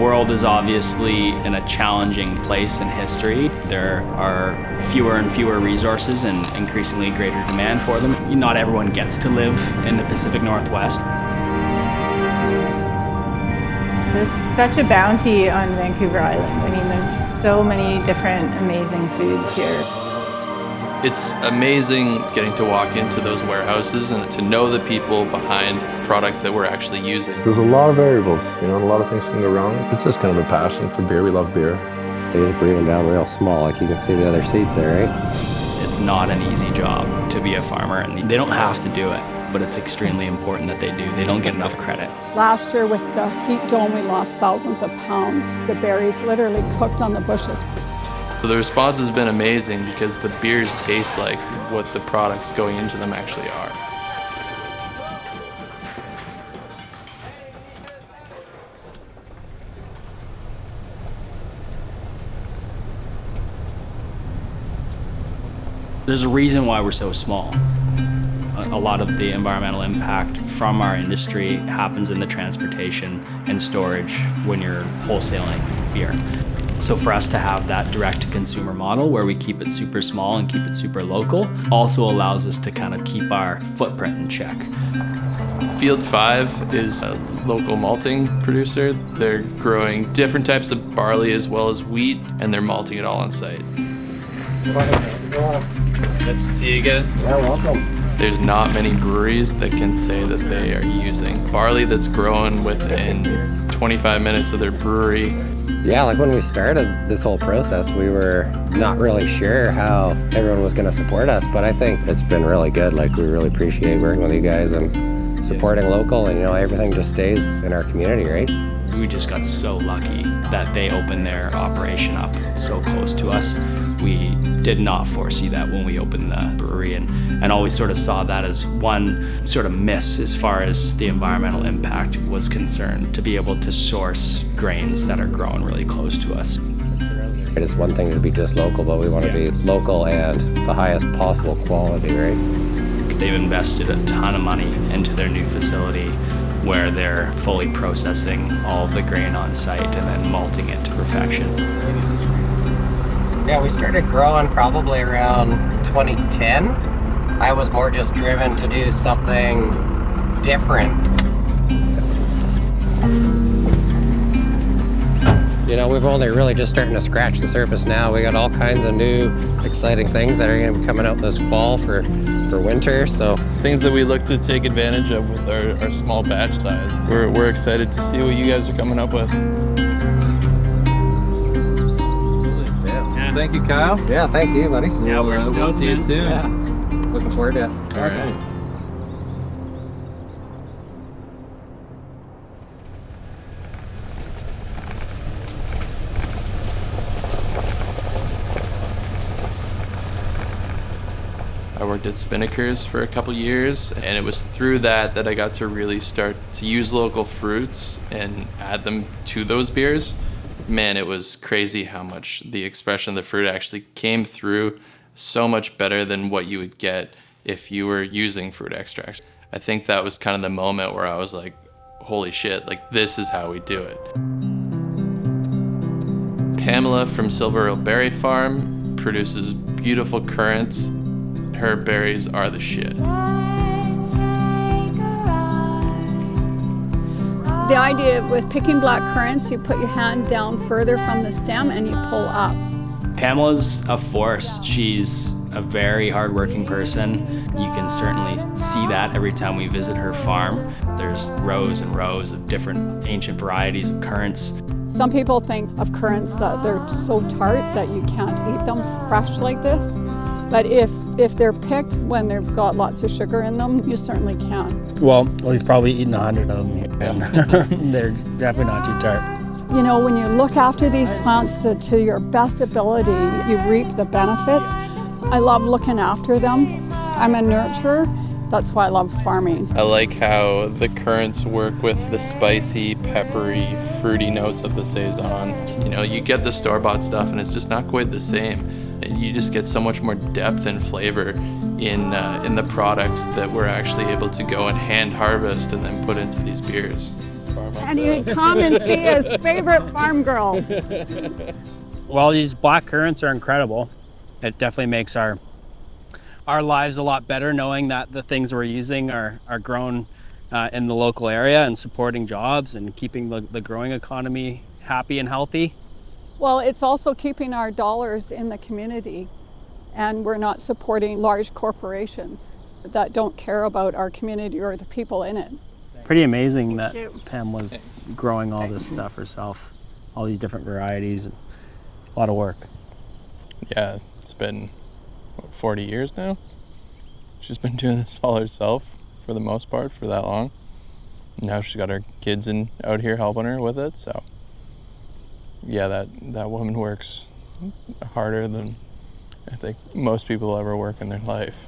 world is obviously in a challenging place in history. There are fewer and fewer resources and increasingly greater demand for them. Not everyone gets to live in the Pacific Northwest. There's such a bounty on Vancouver Island. I mean, there's so many different amazing foods here. It's amazing getting to walk into those warehouses and to know the people behind products that we're actually using. There's a lot of variables, a lot of things can go wrong. It's just kind of a passion for beer. We love beer. They just breed them down real small, like you can see the other seeds there, right? It's not an easy job to be a farmer, and they don't have to do it, but it's extremely important that they do. They don't get enough credit. Last year with the heat dome, we lost thousands of pounds. The berries literally cooked on the bushes. The response has been amazing because the beers taste like what the products going into them actually are. There's a reason why we're so small. A lot of the environmental impact from our industry happens in the transportation and storage when you're wholesaling beer. So for us to have that direct-to-consumer model where we keep it super small and keep it super local also allows us to kind of keep our footprint in check. Field 5 is a local malting producer. They're growing different types of barley as well as wheat, and they're malting it all on site. Nice to see you again. Yeah, welcome. There's not many breweries that can say that they are using barley that's grown within 25 minutes of their brewery. Yeah, like when we started this whole process, we were not really sure how everyone was going to support us, but I think it's been really good. Like, we really appreciate working with you guys and supporting local, and everything just stays in our community, right? We just got so lucky that they opened their operation up so close to us. We did not foresee that when we opened the brewery, and always sort of saw that as one sort of miss as far as the environmental impact was concerned, to be able to source grains that are grown really close to us. It is one thing to be just local, but we want to be local and the highest possible quality, right? They've invested a ton of money into their new facility where they're fully processing all of the grain on site and then malting it to perfection. Yeah, we started growing probably around 2010. I was more just driven to do something different. We've only really just starting to scratch the surface now. We got all kinds of new, exciting things that are going to be coming out this fall for winter. So things that we look to take advantage of with our small batch size. We're excited to see what you guys are coming up with. Thank you, Kyle. yeah, thank you, buddy. Yeah, we'll see you soon. Yeah, looking forward to it. All right. I worked at Spinnaker's for a couple years, and it was through that I got to really start to use local fruits and add them to those beers. Man, it was crazy how much the expression of the fruit actually came through so much better than what you would get if you were using fruit extracts. I think that was kind of the moment where I was like, holy shit, like this is how we do it. Pamela from Silver Rill Berry Farm produces beautiful currants. Her berries are the shit. The idea with picking black currants, you put your hand down further from the stem and you pull up. Pamela's a force. She's a very hardworking person. You can certainly see that every time we visit her farm. There's rows and rows of different ancient varieties of currants. Some people think of currants that they're so tart that you can't eat them fresh like this. But if they're picked when they've got lots of sugar in them, you certainly can. Well, we've probably eaten 100 of them here. They're definitely not too tart. When you look after these plants to your best ability, you reap the benefits. I love looking after them. I'm a nurturer. That's why I love farming. I like how the currants work with the spicy, peppery, fruity notes of the Saison. You get the store-bought stuff and it's just not quite the same. You just get so much more depth and flavor in the products that we're actually able to go and hand harvest and then put into these beers. And you come and see his favorite farm girl. Well, these black currants are incredible. It definitely makes our lives a lot better knowing that the things we're using are grown in the local area and supporting jobs and keeping the growing economy happy and healthy. Well, it's also keeping our dollars in the community, and we're not supporting large corporations that don't care about our community or the people in it. Pretty amazing that Pam was growing all this stuff herself, all these different varieties, and a lot of work. Yeah, it's been 40 years now. She's been doing this all herself for the most part for that long. Now she's got her kids out here helping her with it, so yeah, that woman works harder than I think most people ever work in their life.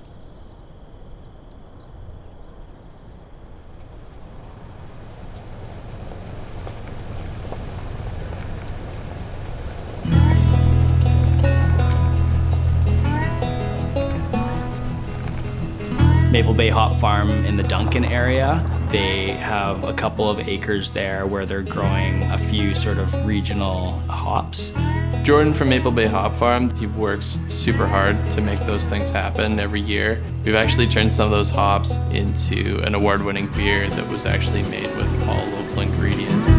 Maple Bay Hop Farm in the Duncan area. They have a couple of acres there where they're growing a few sort of regional hops. Jordan from Maple Bay Hop Farm, he works super hard to make those things happen every year. We've actually turned some of those hops into an award-winning beer that was actually made with all local ingredients.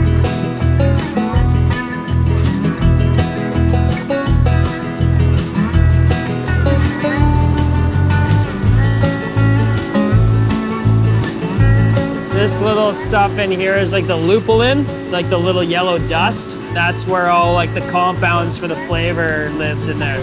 This little stuff in here is like the lupulin, like the little yellow dust. That's where all like the compounds for the flavor lives in there.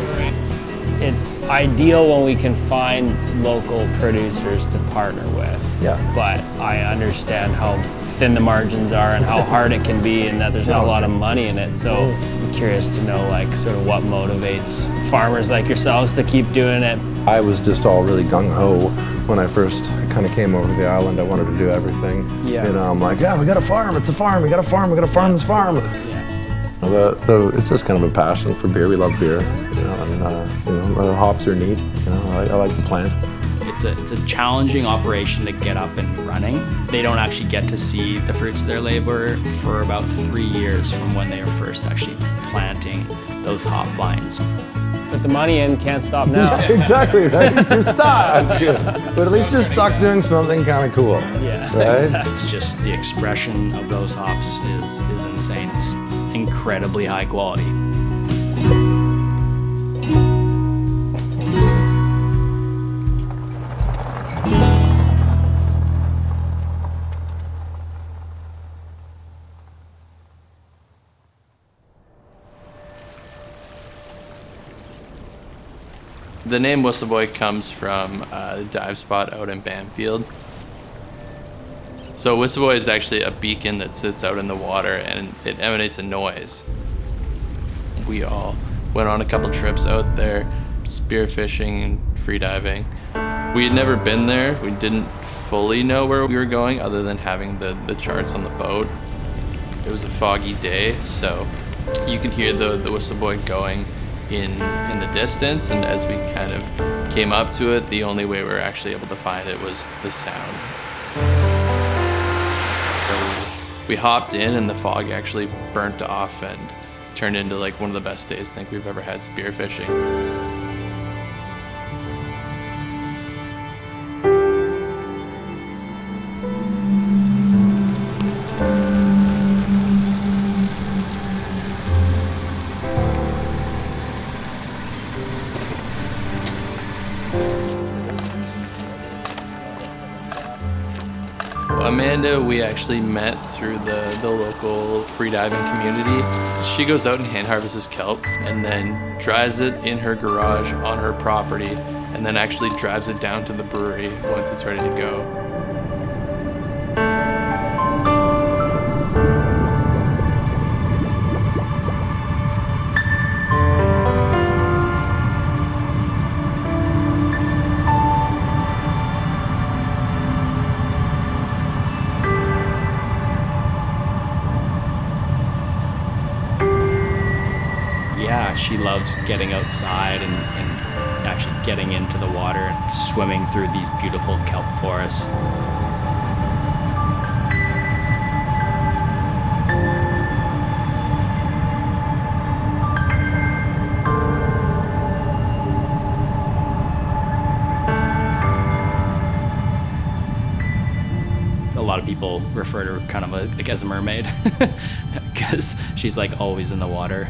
It's ideal when we can find local producers to partner with. Yeah. But I understand how thin the margins are and how hard it can be and that there's not a lot of money in it. So I'm curious to know like sort of what motivates farmers like yourselves to keep doing it. I was just all really gung-ho when I first kind of came over to the island. I wanted to do everything. Yeah. You know, I'm like, yeah, we got a farm, it's a farm, we got a farm, we got to farm this farm. It's just kind of a passion for beer. We love beer, you know, and the hops are neat. You know, I like the plant. It's a challenging operation to get up and running. They don't actually get to see the fruits of their labor for about 3 years from when they were first actually planting those hop vines. Put the money in, can't stop now. Exactly, right? You're stuck. But at least you're stuck doing something kind of cool. Yeah. Right? It's just the expression of those hops is insane. It's incredibly high quality. The name Whistle Buoy comes from the dive spot out in Bamfield. So Whistle Buoy is actually a beacon that sits out in the water and it emanates a noise. We all went on a couple trips out there, spearfishing and freediving. We had never been there. We didn't fully know where we were going other than having the charts on the boat. It was a foggy day, so you could hear the Whistle Buoy going in the distance, and as we kind of came up to it, the only way we were actually able to find it was the sound. So we hopped in and the fog actually burnt off and turned into like one of the best days I think we've ever had spearfishing. Amanda, we actually met through the local freediving community. She goes out and hand harvests kelp and then dries it in her garage on her property and then actually drives it down to the brewery once it's ready to go. Yeah, She loves getting outside and actually getting into the water and swimming through these beautiful kelp forests. A lot of people refer to her kind of like as a mermaid because she's like always in the water.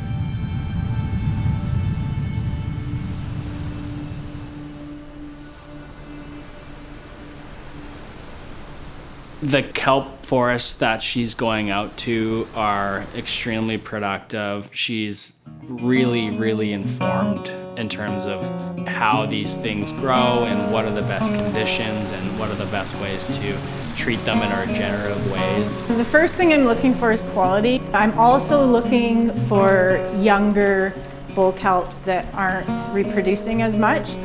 The kelp forests that she's going out to are extremely productive. She's really informed in terms of how these things grow and what are the best conditions and what are the best ways to treat them in a regenerative way. The first thing I'm looking for is quality. I'm also looking for younger bull kelps that aren't reproducing as much.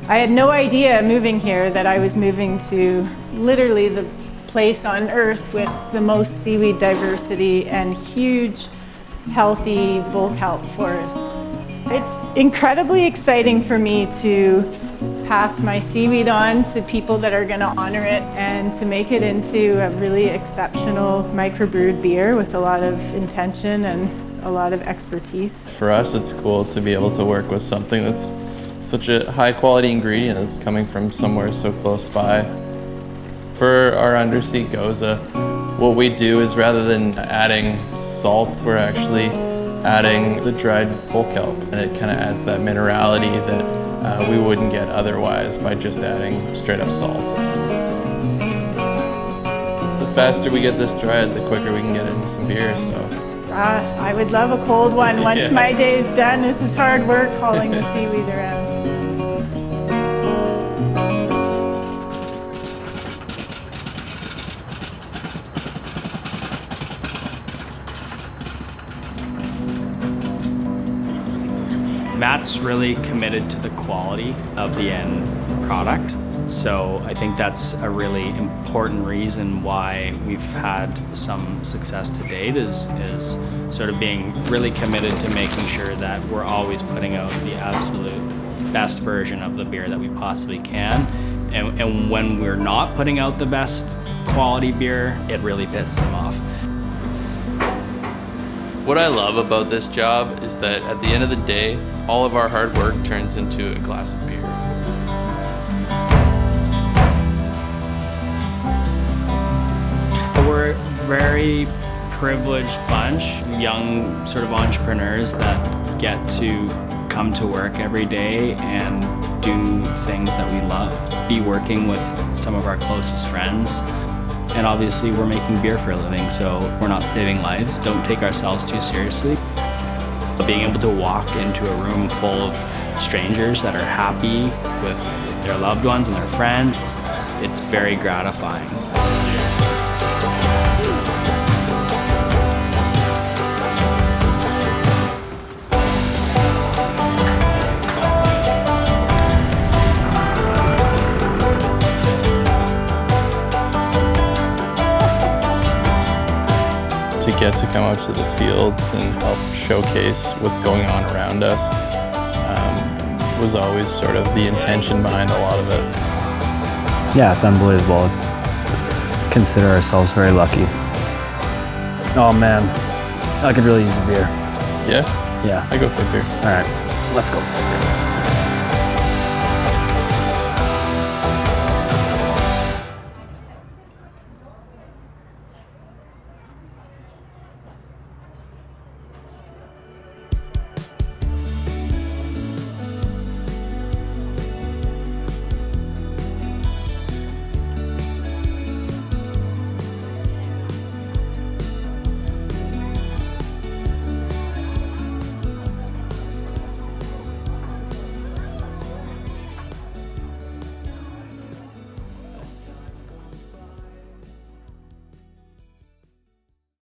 I had no idea moving here that I was moving to literally the place on earth with the most seaweed diversity and huge, healthy bull kelp forests. It's incredibly exciting for me to pass my seaweed on to people that are going to honor it and to make it into a really exceptional microbrewed beer with a lot of intention and a lot of expertise. For us, it's cool to be able to work with something that's such a high quality ingredient that's coming from somewhere so close by. For our undersea goza, what we do is rather than adding salt, we're actually adding the dried bull kelp, and it kind of adds that minerality that we wouldn't get otherwise by just adding straight up salt. The faster we get this dried, the quicker we can get into some beer. So. I would love a cold one once my day's done. This is hard work hauling the seaweed around. Matt's really committed to the quality of the end product. So I think that's a really important reason why we've had some success to date is sort of being really committed to making sure that we're always putting out the absolute best version of the beer that we possibly can. And when we're not putting out the best quality beer, it really pisses them off. What I love about this job is that at the end of the day, all of our hard work turns into a glass of beer. We're a very privileged bunch, young sort of entrepreneurs that get to come to work every day and do things that we love. Be working with some of our closest friends. And obviously we're making beer for a living, so we're not saving lives. Don't take ourselves too seriously. But being able to walk into a room full of strangers that are happy with their loved ones and their friends, it's very gratifying. To get to come out to the fields and help showcase what's going on around us was always sort of the intention behind a lot of it. Yeah, it's unbelievable. Consider ourselves very lucky. Oh man, I could really use a beer. Yeah? Yeah. I go for a beer. All right, let's go.